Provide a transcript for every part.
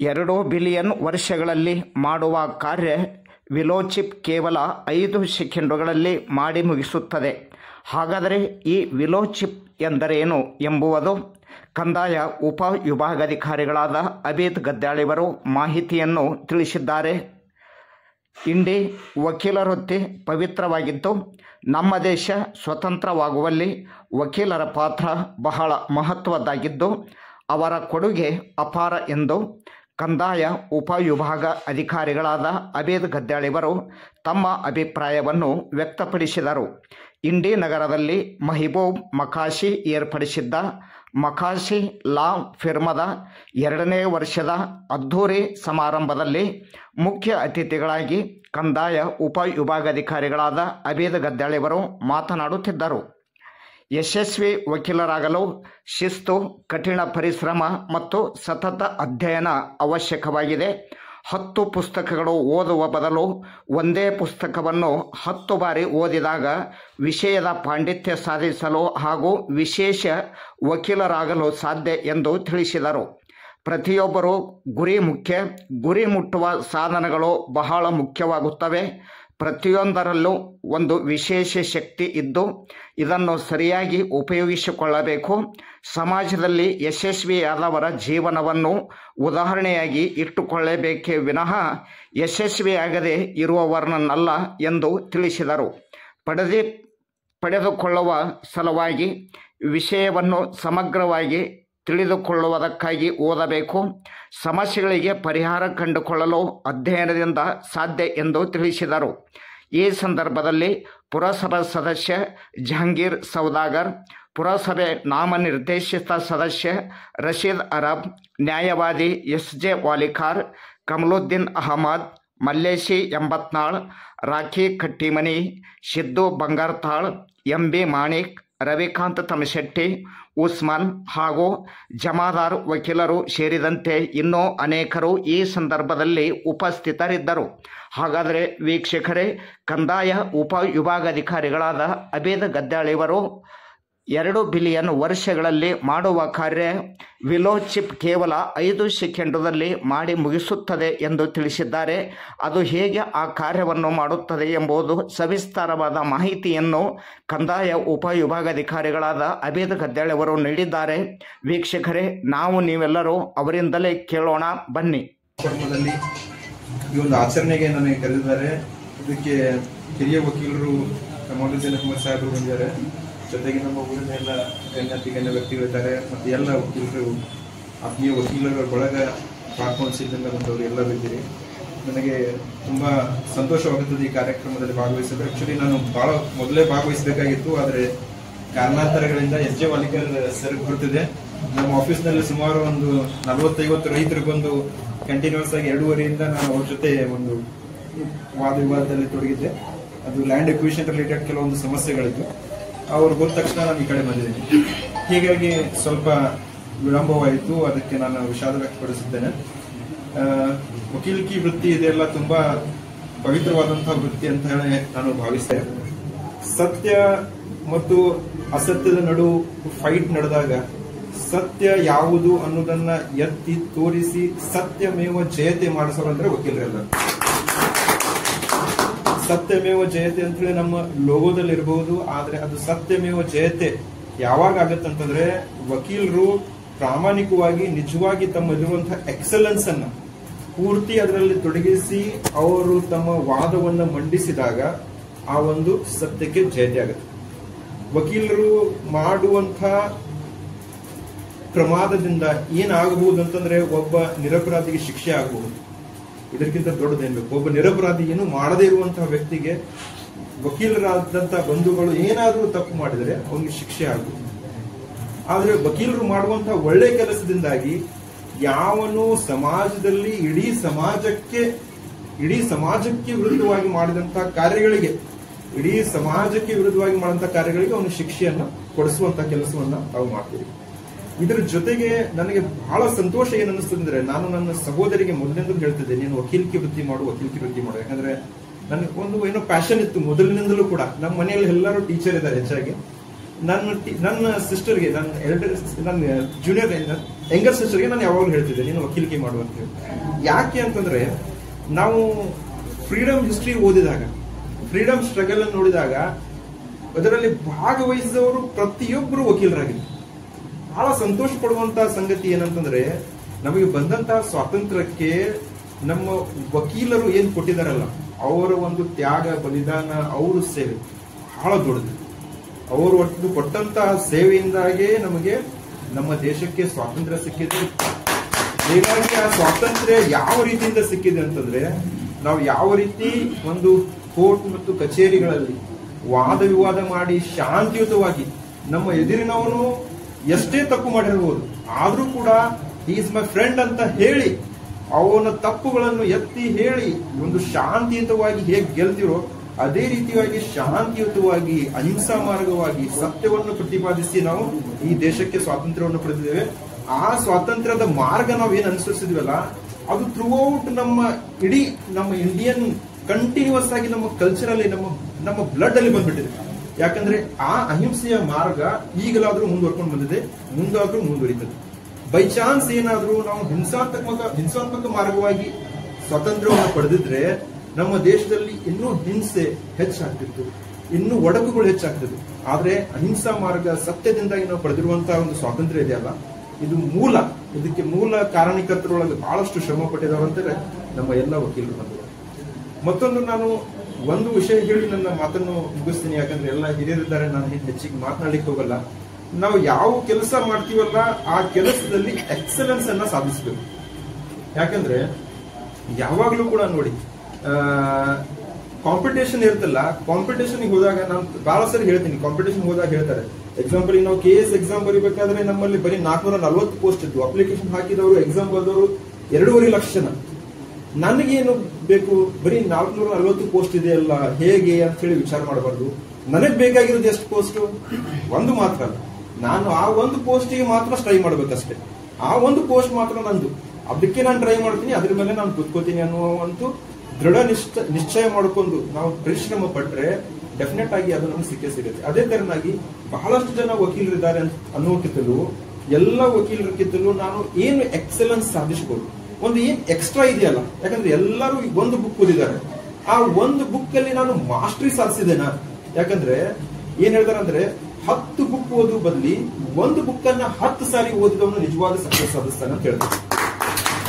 2 billion ವರ್ಷಗಳಲ್ಲಿ ಮಾಡುವ ಕಾರ್ಯ ವಿಲೋಚಿಪ್ ಕೇವಲ 5 ಸೆಕೆಂಡುಗಳಲ್ಲಿ ಮಾಡಿ ಮುಗಿಸುತ್ತದೆ. ಹಾಗಾದರೆ ಈ ವಿಲೋಚಿಪ್ ಎಂದರೇನು ಎಂಬುವುದು ಕಂದಾಯ ಉಪ ವಿಭಾಗಾಧಿಕಾರಿಗಳಾದ ಅಭೇದ್ ಗದ್ದಾಳಿಯವರು ಮಾಹಿತಿಯನ್ನು ತಿಳಿಸಿದ್ದಾರೆ. ಇಂಡಿ ವಕೀಲರ ವೃತ್ತಿ ಪವಿತ್ರವಾಗಿದ್ದು, ನಮ್ಮ ದೇಶ ಸ್ವತಂತ್ರವಾಗುವಲ್ಲಿ ವಕೀಲರ ಪಾತ್ರ ಬಹಳ ಮಹತ್ವದ್ದಾಗಿದ್ದು, ಅವರ ಕೊಡುಗೆ ಅಪಾರ ಎಂದು ಕಂದಾಯ ಉಪವಿಭಾಗ ಅಧಿಕಾರಿಗಳಾದ ಅಭೇದ್ ಗದ್ದಾಳಿಯವರು ತಮ್ಮ ಅಭಿಪ್ರಾಯವನ್ನು ವ್ಯಕ್ತಪಡಿಸಿದರು. ಇಂಡಿ ನಗರದಲ್ಲಿ ಮೆಹಬೂಬ್ ಮಕಾಶಿ ಏರ್ಪಡಿಸಿದ್ದ ಮಕಾಶಿ ಲಾ ಫಿರ್ಮದ 2ನೇ ವರ್ಷದ ಅದ್ಧೂರಿ ಸಮಾರಂಭದಲ್ಲಿ ಮುಖ್ಯ ಅತಿಥಿಗಳಾಗಿ ಕಂದಾಯ ಉಪವಿಭಾಗಾಧಿಕಾರಿಗಳಾದ ಅಭೇದ್ ಗದ್ದಾಳಿಯವರು ಮಾತನಾಡುತ್ತಿದ್ದರು. ಯಶಸ್ವಿ ವಕೀಲರಾಗಲು ಶಿಸ್ತು, ಕಠಿಣ ಪರಿಶ್ರಮ ಮತ್ತು ಸತತ ಅಧ್ಯಯನ ಅವಶ್ಯಕವಾಗಿದೆ. 10 ಪುಸ್ತಕಗಳು ಓದುವ ಬದಲು ಒಂದೇ ಪುಸ್ತಕವನ್ನು 10 ಬಾರಿ ಓದಿದಾಗ ವಿಷಯದ ಪಾಂಡಿತ್ಯ ಸಾಧಿಸಲು ಹಾಗೂ ವಿಶೇಷ ವಕೀಲರಾಗಲು ಸಾಧ್ಯ ಎಂದು ತಿಳಿಸಿದರು. ಪ್ರತಿಯೊಬ್ಬರೂ ಗುರಿ ಮುಟ್ಟುವ ಸಾಧನಗಳು ಬಹಳ ಮುಖ್ಯವಾಗುತ್ತವೆ. ಪ್ರತಿಯೊಂದರಲ್ಲೂ ಒಂದು ವಿಶೇಷ ಶಕ್ತಿ ಇದ್ದು ಇದನ್ನು ಸರಿಯಾಗಿ ಉಪಯೋಗಿಸಿಕೊಳ್ಳಬೇಕು. ಸಮಾಜದಲ್ಲಿ ಯಶಸ್ವಿಯಾದವರ ಜೀವನವನ್ನು ಉದಾಹರಣೆಯಾಗಿ ಇಟ್ಟುಕೊಳ್ಳಬೇಕೇ ವಿನಃ ಯಶಸ್ವಿಯಾಗದೇ ಇರುವವರನ್ನಲ್ಲ ಎಂದು ತಿಳಿಸಿದರು. ಪಡೆದುಕೊಳ್ಳುವ ಸಲುವಾಗಿ ವಿಷಯವನ್ನು ಸಮಗ್ರವಾಗಿ ತಿಳಿದುಕೊಳ್ಳುವುದಕ್ಕಾಗಿ ಓದಬೇಕು. ಸಮಸ್ಯೆಗಳಿಗೆ ಪರಿಹಾರ ಕಂಡುಕೊಳ್ಳಲು ಅಧ್ಯಯನದಿಂದ ಸಾಧ್ಯ ಎಂದು ತಿಳಿಸಿದರು. ಈ ಸಂದರ್ಭದಲ್ಲಿ ಪುರಸಭಾ ಸದಸ್ಯ ಜಹಾಂಗೀರ್ ಸೌದಾಗರ್, ಪುರಸಭೆ ನಾಮನಿರ್ದೇಶಿತ ಸದಸ್ಯ ರಶೀದ್ ಅರಬ್, ನ್ಯಾಯವಾದಿ ಎಸ್.ಜೆ. Walikar, Kamaluddin Ahmed, Malleshi ಎಂಬತ್ನಾಳ್, rakhi Kattimani, Siddu ಬಂಗಾರ್ತಾಳ್, MB. ಮಾಣಿಕ್, ರವಿಕಾಂತ್ ತಮಶೆಟ್ಟಿ, ಉಸ್ಮಾನ್ ಹಾಗೂ ಜಮಾದಾರ್ ವಕೀಲರು ಸೇರಿದಂತೆ ಇನ್ನೂ ಅನೇಕರು ಈ ಸಂದರ್ಭದಲ್ಲಿ ಉಪಸ್ಥಿತರಿದ್ದರು. ಹಾಗಾದರೆ ವೀಕ್ಷಕರೇ, ಕಂದಾಯ ಉಪವಿಭಾಗಾಧಿಕಾರಿಗಳಾದ ಅಭೇದ್ ಗದ್ದಾಳಿಯವರು 2 ಬಿಲಿಯನ್ ವರ್ಷಗಳಲ್ಲಿ ಮಾಡುವ ಕಾರ್ಯ ವಿಲೋಚಿಪ್ ಕೇವಲ 5 ಸೆಕೆಂಡುದಲ್ಲಿ ಮಾಡಿ ಮುಗಿಸುತ್ತದೆ ಎಂದು ತಿಳಿಸಿದ್ದಾರೆ. ಅದು ಹೇಗೆ ಆ ಕಾರ್ಯವನ್ನು ಮಾಡುತ್ತದೆ ಎಂಬುದು ಸವಿಸ್ತಾರವಾದ ಮಾಹಿತಿಯನ್ನು ಕಂದಾಯ ಉಪವಿಭಾಗಾಧಿಕಾರಿಗಳಾದ ಅಭೇದ್ ಗದ್ದಾಳಿಯವರು ನೀಡಿದ್ದಾರೆ. ವೀಕ್ಷಕರೇ, ನೀವೆಲ್ಲರೂ ಅವರಿಂದಲೇ ಕೇಳೋಣ ಬನ್ನಿ. ಈ ಒಂದು ಆಚರಣೆಗೆ ನನಗೆ ಕರೆದಿದ್ದಾರೆ. ಇದಕ್ಕೆ ಹಿರಿಯ ವಕೀಲರು ಕಮಲುದ್ದೀನ್ ಅಹಮದ್ ಸಾಹೇಬರು ಬಂದಿದ್ದಾರೆ. ಜೊತೆಗೆ ನಮ್ಮ ಊರಿನ ಎಲ್ಲ ಗಣ್ಯ ವ್ಯಕ್ತಿಗಳಿದ್ದಾರೆ ಮತ್ತು ಎಲ್ಲ ವಕೀಲರು, ಆತ್ಮೀಯ ವಕೀಲರ ಬಳಗ ಭಾಗವಹಿಸಿದ್ದಂಗೆ ಬಂದವರು ಎಲ್ಲರೂ ಇದ್ದೀರಿ. ನನಗೆ ತುಂಬ ಸಂತೋಷವಾಗುತ್ತದೆ ಈ ಕಾರ್ಯಕ್ರಮದಲ್ಲಿ ಭಾಗವಹಿಸಲು. ಆ್ಯಕ್ಚುಲಿ ನಾನು ಭಾಳ ಮೊದಲೇ ಭಾಗವಹಿಸಬೇಕಾಗಿತ್ತು, ಆದರೆ ಕಾರಣಾಂತರಗಳಿಂದ ಎಸ್.ಜೆ. ವಾಲಿಕರ್ ಸರ್ ಬರ್ತಿದೆ. ನಮ್ಮ ಆಫೀಸ್ನಲ್ಲಿ ಸುಮಾರು ಒಂದು 40-50 ರೈತರು ಬಂದು ಕಂಟಿನ್ಯೂಸ್ ಆಗಿ 2 ವರ್ಷದಿಂದ ನಾನು ಅವ್ರ ಜೊತೆ ಒಂದು ವಾದ ವಿವಾದದಲ್ಲಿ ತೊಡಗಿದ್ದೆ. ಅದು ಲ್ಯಾಂಡ್ ಎಕ್ವಿಷನ್ ರಿಲೇಟೆಡ್ ಕೆಲವೊಂದು ಸಮಸ್ಯೆಗಳಿತ್ತು. ಅವ್ರು ಹೋದ ತಕ್ಷಣ ನಾನು ಈ ಕಡೆ ಬಂದಿದ್ದೀನಿ. ಹೀಗಾಗಿ ಸ್ವಲ್ಪ ವಿಳಂಬವಾಯಿತು, ಅದಕ್ಕೆ ನಾನು ವಿಷಾದ ವ್ಯಕ್ತಪಡಿಸಿದ್ದೇನೆ. ವಕೀಲಿಕೆ ವೃತ್ತಿ ಇದೆಲ್ಲ ತುಂಬಾ ಪವಿತ್ರವಾದಂತಹ ವೃತ್ತಿ ಅಂತ ಹೇಳಿ ನಾನು ಭಾವಿಸ್ತೇನೆ. ಸತ್ಯ ಮತ್ತು ಅಸತ್ಯದ ನಡು ಫೈಟ್ ನಡೆದಾಗ ಸತ್ಯ ಯಾವುದು ಅನ್ನೋದನ್ನ ಎತ್ತಿ ತೋರಿಸಿ ಸತ್ಯಮೇವ ಜಯತೆ ಮಾಡಿಸೋರಂದ್ರೆ ವಕೀಲರೆಲ್ಲ. ಸತ್ಯಮೇವ ಜಯತೆ ಅಂತ ಹೇಳಿ ನಮ್ಮ ಲೋಗೋದಲ್ಲಿ ಇರಬಹುದು, ಆದ್ರೆ ಅದು ಸತ್ಯಮೇವ ಜಯತೆ ಯಾವಾಗ ಆಗತ್ತಂತಂದ್ರೆ ವಕೀಲರು ಪ್ರಾಮಾಣಿಕವಾಗಿ ನಿಜವಾಗಿ ತಮ್ಮಲ್ಲಿರುವಂತಹ ಎಕ್ಸಲೆನ್ಸ್ ಅನ್ನ ಪೂರ್ತಿ ಅದರಲ್ಲಿ ತೊಡಗಿಸಿ ಅವರು ತಮ್ಮ ವಾದವನ್ನ ಮಂಡಿಸಿದಾಗ ಆ ಒಂದು ಸತ್ಯಕ್ಕೆ ಜಯತೆ ಆಗುತ್ತೆ. ವಕೀಲರು ಮಾಡುವಂತಹ ಪ್ರಮಾದದಿಂದ ಏನಾಗಬಹುದು ಅಂತಂದ್ರೆ ಒಬ್ಬ ನಿರಪರಾಧಿಗೆ ಶಿಕ್ಷೆ ಆಗಬಹುದು. ಇದಕ್ಕಿಂತ ದೊಡ್ಡದೇನು? ಒಬ್ಬ ನಿರಪರಾಧಿ ಏನು ಮಾಡದೇ ಇರುವಂತಹ ವ್ಯಕ್ತಿಗೆ ವಕೀಲರಾದಂತಹ ಬಂಧುಗಳು ಏನಾದರೂ ತಪ್ಪು ಮಾಡಿದರೆ ಅವನಿಗೆ ಶಿಕ್ಷೆ ಆಗುವುದು. ಆದ್ರೆ ವಕೀಲರು ಮಾಡುವಂತಹ ಒಳ್ಳೆ ಕೆಲಸದಿಂದಾಗಿ ಯಾವನು ಸಮಾಜದಲ್ಲಿ ಇಡೀ ಸಮಾಜಕ್ಕೆ ವಿರುದ್ಧವಾಗಿ ಮಾಡಿದಂತಹ ಕಾರ್ಯಗಳಿಗೆ ಅವನು ಶಿಕ್ಷೆಯನ್ನ ಕೊಡಿಸುವಂತಹ ಕೆಲಸವನ್ನ ನಾವು ಮಾಡ್ತೀವಿ. ಇದರ ಜೊತೆಗೆ ನನಗೆ ಬಹಳ ಸಂತೋಷ ಏನನ್ನಿಸ್ತಂದ್ರೆ, ನಾನು ನನ್ನ ಸಹೋದರಿಗೆ ಮೊದಲಿನಿಂದಲೂ ಹೇಳ್ತಿದ್ದೆ, ನೀನು ವಕೀಲಿಕೆ ವೃತ್ತಿ ಮಾಡು. ಯಾಕಂದ್ರೆ ನನಗೆ ಒಂದು ಏನೋ ಪ್ಯಾಷನ್ ಇತ್ತು ಮೊದಲಿನಿಂದಲೂ ಕೂಡ. ನಮ್ಮ ಮನೆಯಲ್ಲಿ ಎಲ್ಲರೂ ಟೀಚರ್ ಇದ್ದಾರೆ ಹೆಚ್ಚಾಗಿ. ನನ್ನ ಸಿಸ್ಟರ್ಗೆ, ನನ್ನ ಜೂನಿಯರ್ ಯಂಗರ್ ಸಿಸ್ಟರ್ಗೆ ನಾನು ಯಾವಾಗಲೂ ಹೇಳ್ತಿದ್ದೆ, ನೀನು ವಕೀಲಿಕೆ ಮಾಡುವಂತ ಹೇಳಿ. ಯಾಕೆ ಅಂತಂದ್ರೆ ನಾವು ಫ್ರೀಡಮ್ ಹಿಸ್ಟ್ರಿ ಓದಿದಾಗ, ಫ್ರೀಡಮ್ ಸ್ಟ್ರಗಲ್ ಅನ್ನು ನೋಡಿದಾಗ ಅದರಲ್ಲಿ ಭಾಗವಹಿಸಿದವರು ಪ್ರತಿಯೊಬ್ಬರು ವಕೀಲರಾಗಿದ್ದಾರೆ. ಬಹಳ ಸಂತೋಷ ಪಡುವಂತಹ ಸಂಗತಿ ಏನಂತಂದ್ರೆ, ನಮಗೆ ಬಂದಂತಹ ಸ್ವಾತಂತ್ರ್ಯಕ್ಕೆ ನಮ್ಮ ವಕೀಲರು ಏನ್ ಕೊಟ್ಟಿದಾರಲ್ಲ, ಅವರ ಒಂದು ತ್ಯಾಗ, ಬಲಿದಾನ, ಅವರ ಸೇವೆ ಬಹಳ ದೊಡ್ಡದು. ಅವರು ಒಟ್ಟು ಕೊಟ್ಟಂತಹ ಸೇವೆಯಿಂದಾಗೆ ನಮಗೆ ನಮ್ಮ ದೇಶಕ್ಕೆ ಸ್ವಾತಂತ್ರ್ಯ ಸಿಕ್ಕಿದೆ. ಹೀಗಾಗಿ ಆ ಸ್ವಾತಂತ್ರ್ಯ ಯಾವ ರೀತಿಯಿಂದ ಸಿಕ್ಕಿದೆ ಅಂತಂದ್ರೆ, ನಾವು ಯಾವ ರೀತಿ ಒಂದು ಕೋರ್ಟ್ ಮತ್ತು ಕಚೇರಿಗಳಲ್ಲಿ ವಾದ ವಿವಾದ ಮಾಡಿ ಶಾಂತಿಯುತವಾಗಿ, ನಮ್ಮ ಎದುರಿನವನು ಎಷ್ಟೇ ತಪ್ಪು ಮಾಡಿರಬಹುದು ಆದ್ರೂ ಕೂಡ ಈಸ್ ಮೈ ಫ್ರೆಂಡ್ ಅಂತ ಹೇಳಿ ಅವನ ತಪ್ಪುಗಳನ್ನು ಎತ್ತಿ ಹೇಳಿ ಒಂದು ಶಾಂತಿಯುತವಾಗಿ ಹೇಗೆ ಗೆಲ್ತಿರೋ ಅದೇ ರೀತಿಯಾಗಿ ಶಾಂತಿಯುತವಾಗಿ ಅಹಿಂಸಾ ಮಾರ್ಗವಾಗಿ ಸತ್ಯವನ್ನು ಪ್ರತಿಪಾದಿಸಿ ನಾವು ಈ ದೇಶಕ್ಕೆ ಸ್ವಾತಂತ್ರ್ಯವನ್ನು ಪಡೆದಿದ್ದೇವೆ. ಆ ಸ್ವಾತಂತ್ರ್ಯದ ಮಾರ್ಗ ನಾವು ಏನ್ ಅನುಸರಿಸಿದ್ವಲ್ಲ, ಅದು ಥ್ರೂಔಟ್ ನಮ್ಮ ಇಡೀ ನಮ್ಮ ಇಂಡಿಯನ್ ಕಂಟಿನ್ಯೂಸ್ ಆಗಿ ನಮ್ಮ ಕಲ್ಚರ್ ಅಲ್ಲಿ, ನಮ್ಮ ಬ್ಲಡ್ ಅಲ್ಲಿ ಬಂದ್ಬಿಟ್ಟಿದೆ. ಯಾಕಂದ್ರೆ ಆ ಅಹಿಂಸೆಯ ಮಾರ್ಗ ಈಗಲಾದ್ರೂ ಮುಂದುವರ್ಕೊಂಡು ಬಂದಿದೆ, ಮುಂದಾದ್ರೂ ಮುಂದುವರಿತದೆ. ಬೈ ಚಾನ್ಸ್ ಏನಾದ್ರೂ ನಾವು ಹಿಂಸಾತ್ಮಕ ಮಾರ್ಗವಾಗಿ ಸ್ವಾತಂತ್ರ್ಯವನ್ನು ಪಡೆದಿದ್ರೆ ನಮ್ಮ ದೇಶದಲ್ಲಿ ಇನ್ನೂ ಹಿಂಸೆ ಹೆಚ್ಚಾಗ್ತಿತ್ತು, ಇನ್ನೂ ಒಡಕುಗಳು ಹೆಚ್ಚಾಗ್ತಿದೆ. ಆದ್ರೆ ಅಹಿಂಸಾ ಮಾರ್ಗ ಸತ್ಯದಿಂದಾಗಿ ನಾವು ಪಡೆದಿರುವಂತಹ ಒಂದು ಸ್ವಾತಂತ್ರ್ಯ ಇದೆಯಲ್ಲ, ಇದು ಮೂಲ. ಇದಕ್ಕೆ ಮೂಲ ಕಾರಣಕರ್ತರೊಳಗೆ ಬಹಳಷ್ಟು ಶ್ರಮ ಪಟ್ಟಿದವಂತಾರೆ ನಮ್ಮ ಎಲ್ಲ ವಕೀಲರು ಬಂದರು. ಮತ್ತೊಂದು, ನಾನು ಒಂದು ವಿಷಯ ಹೇಳಿ ನನ್ನ ಮಾತನ್ನು ಮುಗಿಸ್ತೀನಿ, ಯಾಕಂದ್ರೆ ಎಲ್ಲ ಹಿರಿಯರಿದ್ದಾರೆ, ನಾನು ಹೆಚ್ಚಿಗೆ ಮಾತನಾಡ್ಲಿಕ್ಕೆ ಹೋಗಲ್ಲ. ನಾವು ಯಾವ ಕೆಲಸ ಮಾಡ್ತೀವಲ್ಲ ಆ ಕೆಲಸದಲ್ಲಿ ಎಕ್ಸಲೆನ್ಸ್ ಅನ್ನ ಸಾಧಿಸಬೇಕು. ಯಾಕಂದ್ರೆ ಯಾವಾಗ್ಲೂ ಕೂಡ ನೋಡಿ, ಕಾಂಪಿಟೇಷನ್ ಇರ್ತಲ್ಲ, ಕಾಂಪಿಟೇಷನ್ ಹೋದಾಗ ನಾನು ಬಹಳ ಸರಿ ಹೇಳ್ತೀನಿ, ಕಾಂಪಿಟೇಷನ್ ಹೋದಾಗ ಹೇಳ್ತಾರೆ, ಎಕ್ಸಾಂಪಲ್ ನಾವು KS ಎಕ್ಸಾಮ್ ಬರೀಬೇಕಾದ್ರೆ ನಮ್ಮಲ್ಲಿ ಬರೀ 440 ಪೋಸ್ಟ್ ಇದ್ದು, ಅಪ್ಲಿಕೇಶನ್ ಹಾಕಿದವರು, ಎಕ್ಸಾಮ್ ಬರೆದವರು 2.5 ಲಕ್ಷ ಜನ. ನನಗೇನು ಬೇಕು, ಬರೀ 440 ಪೋಸ್ಟ್ ಇದೆಯಲ್ಲ ಹೇಗೆ ಅಂತ ಹೇಳಿ ವಿಚಾರ ಮಾಡಬಾರ್ದು. ನನಗ್ ಬೇಕಾಗಿರೋದು ಎಷ್ಟು ಪೋಸ್ಟ್? ಒಂದು ಮಾತ್ರ ಅಲ್ಲ, ನಾನು ಆ ಒಂದು ಪೋಸ್ಟಿಗೆ ಮಾತ್ರ ಟ್ರೈ ಮಾಡ್ಬೇಕಷ್ಟೇ. ಆ ಒಂದು ಪೋಸ್ಟ್ ಮಾತ್ರ ನಂದು, ಅದಕ್ಕೆ ನಾನು ಟ್ರೈ ಮಾಡ್ತೀನಿ, ಅದ್ರ ಮೇಲೆ ನಾನು ಕೂತ್ಕೋತೀನಿ ಅನ್ನುವಂತೂ ದೃಢ ನಿಶ್ಚಯ ಮಾಡಿಕೊಂಡು ನಾವು ಪರಿಶ್ರಮ ಪಟ್ರೆ ಡೆಫಿನೆಟ್ ಆಗಿ ಅದು ನಮ್ಗೆ ಸಿಕ್ಕೇ ಸಿಗುತ್ತೆ. ಅದೇ ತರನಾಗಿ ಬಹಳಷ್ಟು ಜನ ವಕೀಲರಿದ್ದಾರೆ ಅನ್ನೋಕ್ಕಿಂತಲೂ, ಎಲ್ಲ ವಕೀಲರಿಗಿಂತಲೂ ನಾನು ಏನು ಎಕ್ಸಲೆನ್ಸ್ ಸಾಧಿಸಬಹುದು, ಒಂದು ಏನ್ ಎಕ್ಸ್ಟ್ರಾ ಇದೆಯಲ್ಲ, ಯಾಕಂದ್ರೆ ಎಲ್ಲರೂ ಒಂದು ಬುಕ್ ಓದಿದ್ದಾರೆ, ಆ ಒಂದು ಬುಕ್ ಅಲ್ಲಿ ನಾನು ಮಾಸ್ಟರಿ ಸಾಧಿಸಿದ್ದೇನಾ? ಯಾಕಂದ್ರೆ ಏನ್ ಹೇಳ್ತಾರಂದ್ರೆ, 10 ಬುಕ್ ಓದುವ ಬದಲಿ ಒಂದು ಬುಕ್ ಅನ್ನ 10 ಸಾರಿ ಓದಿದವನು ನಿಜವಾದ ಸಕ್ಸಸ್ ಸಾಧಿಸ್ತಾನೆ ಅಂತ ಹೇಳ್ತಾರೆ.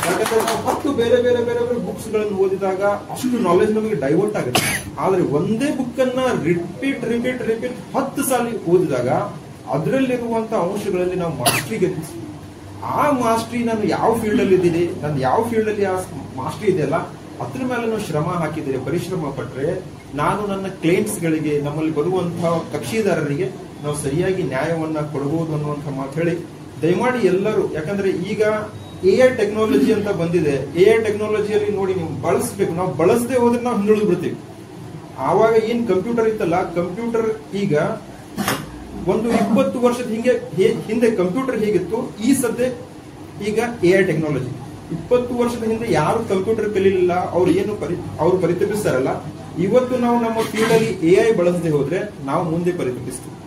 ಯಾಕಂದ್ರೆ ನಾವು 10 ಬೇರೆ ಬೇರೆ ಬೇರೆ ಬೇರೆ ಬುಕ್ಸ್ ಗಳನ್ನು ಓದಿದಾಗ ಅಷ್ಟು ನಾಲೆಜ್ ನಮಗೆ ಡೈವರ್ಟ್ ಆಗುತ್ತೆ. ಆದ್ರೆ ಒಂದೇ ಬುಕ್ ಅನ್ನ ರಿಪೀಟ್ 10 ಸಾರಿ ಓದಿದಾಗ ಅದರಲ್ಲಿರುವಂತಹ ಅಂಶಗಳಲ್ಲಿ ನಾವು ಮಾಸ್ಟರಿ ಗೆಲ್ಲಿಸ್ತೀವಿ. ಆ ಮಾಸ್ಟರಿ ನಾನು ಯಾವ ಫೀಲ್ಡ್ ಅಲ್ಲಿ ಇದ್ದೀನಿ, ನಾನು ಯಾವ ಫೀಲ್ಡ್ ಅಲ್ಲಿ ಆ ಮಾಸ್ಟರಿ ಇದೆಯಲ್ಲ ಅದ್ರ ಮೇಲೆ ನಾವು ಶ್ರಮ ಹಾಕಿದರೆ, ಪರಿಶ್ರಮ ಪಟ್ರೆ ನಾನು ನನ್ನ ಕ್ಲೈಂಟ್ಸ್ ಗಳಿಗೆ, ನಮ್ಮಲ್ಲಿ ಬರುವಂತಹ ಕಕ್ಷಿದಾರರಿಗೆ ನಾವು ಸರಿಯಾಗಿ ನ್ಯಾಯವನ್ನ ಕೊಡಬಹುದು ಅನ್ನುವಂಥ ಮಾತು ಹೇಳಿ, ದಯಮಾಡಿ ಎಲ್ಲರೂ, ಯಾಕಂದ್ರೆ ಈಗ AI ಟೆಕ್ನಾಲಜಿ ಅಂತ ಬಂದಿದೆ, AI ಟೆಕ್ನಾಲಜಿಯಲ್ಲಿ ನೋಡಿ ನೀವು ಬಳಸಬೇಕು. ನಾವು ಬಳಸದೆ ಹೋದ್ರೆ ನಾವು ಹಿಂದುಳಿದು ಬಿಡ್ತೀವಿ. ಆವಾಗ ಏನ್ ಕಂಪ್ಯೂಟರ್ ಇತ್ತಲ್ಲ, ಕಂಪ್ಯೂಟರ್ ಈಗ ಒಂದು 20 ವರ್ಷದ ಹಿಂದೆ ಕಂಪ್ಯೂಟರ್ ಹೇಗಿತ್ತು, ಈ ಸದ್ಯ ಈಗ AI ಟೆಕ್ನಾಲಜಿ. 20 ವರ್ಷದ ಹಿಂದೆ ಯಾರು ಕಂಪ್ಯೂಟರ್ ಕಲೀಲಿಲ್ಲ, ಅವ್ರು ಪರಿತಪಿಸ್ತಾರಲ್ಲ, ಇವತ್ತು ನಾವು ನಮ್ಮ ಫೀಲ್ಡ್ ಅಲ್ಲಿ AI ಬಳಸದೆ ಹೋದ್ರೆ ನಾವು ಮುಂದೆ ಪರಿತಪಿಸ್ತೀವಿ.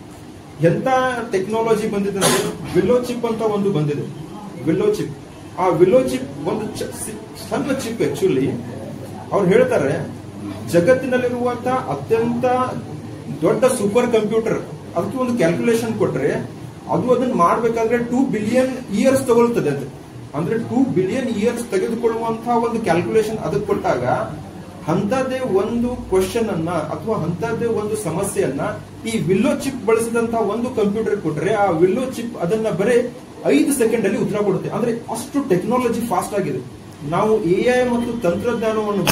ಎಂತ ಟೆಕ್ನಾಲಜಿ ಬಂದಿದೆ ಅಂದ್ರೆ, ವಿಲ್ಲೋ ಚಿಪ್ ಅಂತ ಒಂದು ಬಂದಿದೆ. ವಿಲ್ಲೋ ಚಿಪ್, ಆ ವಿಲ್ಲೋ ಚಿಪ್ ಒಂದು ಸಣ್ಣ ಚಿಪ್. ಆಕ್ಚುಲಿ ಅವ್ರು ಹೇಳ್ತಾರೆ, ಜಗತ್ತಿನಲ್ಲಿರುವಂತಹ ಅತ್ಯಂತ ದೊಡ್ಡ ಸೂಪರ್ ಕಂಪ್ಯೂಟರ್, ಅದಕ್ಕೆ ಒಂದು ಕ್ಯಾಲ್ಕುಲೇಷನ್ ಕೊಟ್ರೆ ಅದು ಅದನ್ನ ಮಾಡ್ಬೇಕಾದ್ರೆ 2 ಬಿಲಿಯನ್ ಇಯರ್ಸ್ ತಗೊಳ್ತದೆ ಅಂತ. ಅಂದ್ರೆ 2 ಬಿಲಿಯನ್ ಇಯರ್ಸ್ ತೆಗೆದುಕೊಳ್ಳುವಂತಹ ಒಂದು ಕ್ಯಾಲ್ಕುಲೇಷನ್ ಅದಕ್ಕೆ ಕೊಟ್ಟಾಗ, ಅಂತದೇ ಒಂದು ಕ್ವಶನ್ ಅನ್ನ ಅಥವಾ ಅಂತದೇ ಒಂದು ಸಮಸ್ಯೆಯನ್ನ ಈ ವಿಲ್ಲೋ ಚಿಪ್ ಬಳಸಿದಂತಹ ಒಂದು ಕಂಪ್ಯೂಟರ್ ಕೊಟ್ರೆ, ಆ ವಿಲ್ಲೋ ಚಿಪ್ ಅದನ್ನ ಬರೀ 5 ಸೆಕೆಂಡ್ ಅಲ್ಲಿ ಉತ್ತರ ಕೊಡುತ್ತೆ. ಅಂದ್ರೆ ಅಷ್ಟು ಟೆಕ್ನಾಲಜಿ ಫಾಸ್ಟ್ ಆಗಿದೆ. ನಾವು AI ಮತ್ತು ತಂತ್ರಜ್ಞಾನವನ್ನು